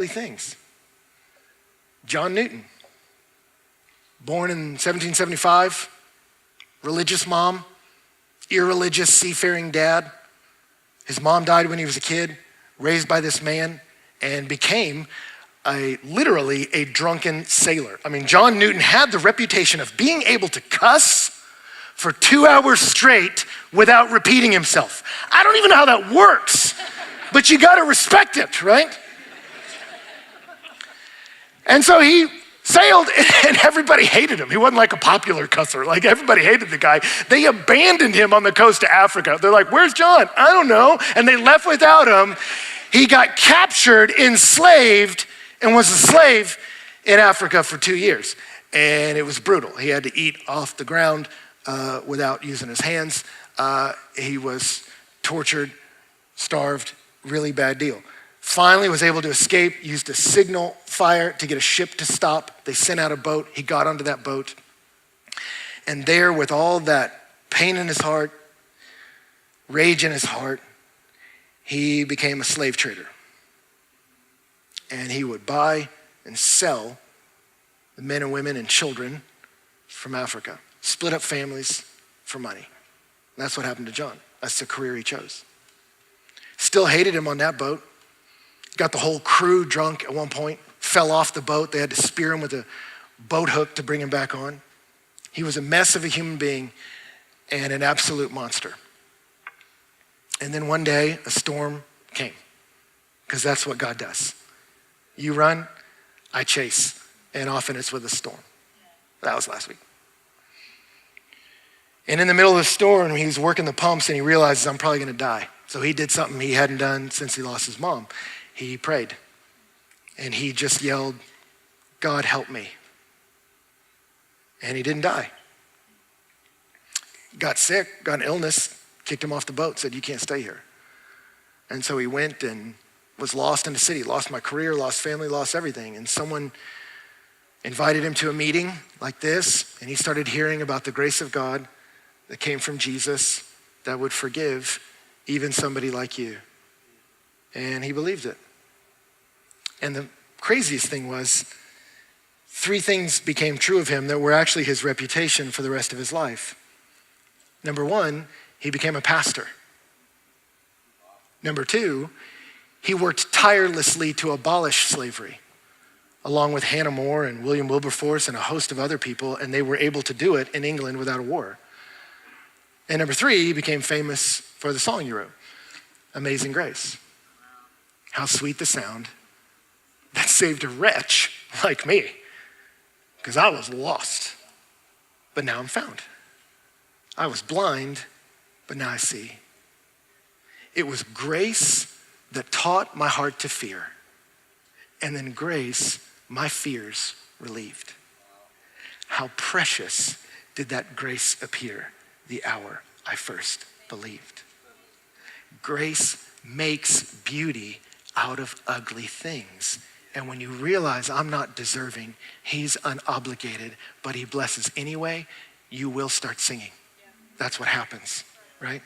things. John Newton, born in 1775, religious mom, irreligious seafaring dad. His mom died when he was a kid, raised by this man, and became literally a drunken sailor. I mean, John Newton had the reputation of being able to cuss for 2 hours straight without repeating himself. I don't even know how that works, but you gotta respect it, right? And so he sailed, and everybody hated him. He wasn't like a popular cusser. Like, everybody hated the guy. They abandoned him on the coast of Africa. They're like, where's John? I don't know. And they left without him. He got captured, enslaved, and was a slave in Africa for 2 years. And it was brutal. He had to eat off the ground without using his hands. He was tortured, starved, really bad deal. Finally was able to escape, used a signal fire to get a ship to stop. They sent out a boat. He got onto that boat. And there, with all that pain in his heart, rage in his heart, he became a slave trader. And he would buy and sell the men and women and children from Africa, split up families for money. And that's what happened to John. That's the career he chose. Still hated him on that boat. Got the whole crew drunk at one point, fell off the boat. They had to spear him with a boat hook to bring him back on. He was a mess of a human being and an absolute monster. And then one day, a storm came, because that's what God does. You run, I chase, and often it's with a storm. That was last week. And in the middle of the storm, he was working the pumps and he realizes, I'm probably gonna die. So he did something he hadn't done since he lost his mom. He prayed and he just yelled, God help me. And he didn't die. Got sick, got an illness, kicked him off the boat, said, you can't stay here. And so he went and was lost in the city, lost my career, lost family, lost everything. And someone invited him to a meeting like this, and he started hearing about the grace of God that came from Jesus that would forgive even somebody like you. And he believed it. And the craziest thing was, 3 things became true of him that were actually his reputation for the rest of his life. Number 1, he became a pastor. Number 2, he worked tirelessly to abolish slavery, along with Hannah More and William Wilberforce and a host of other people, and they were able to do it in England without a war. And number 3, he became famous for the song he wrote, Amazing Grace. How sweet the sound that saved a wretch like me, because I was lost, but now I'm found. I was blind, but now I see. It was grace that taught my heart to fear, and then grace my fears relieved. How precious did that grace appear the hour I first believed. Grace makes beauty out of ugly things. And when you realize I'm not deserving, he's unobligated, but he blesses anyway, you will start singing. That's what happens, right?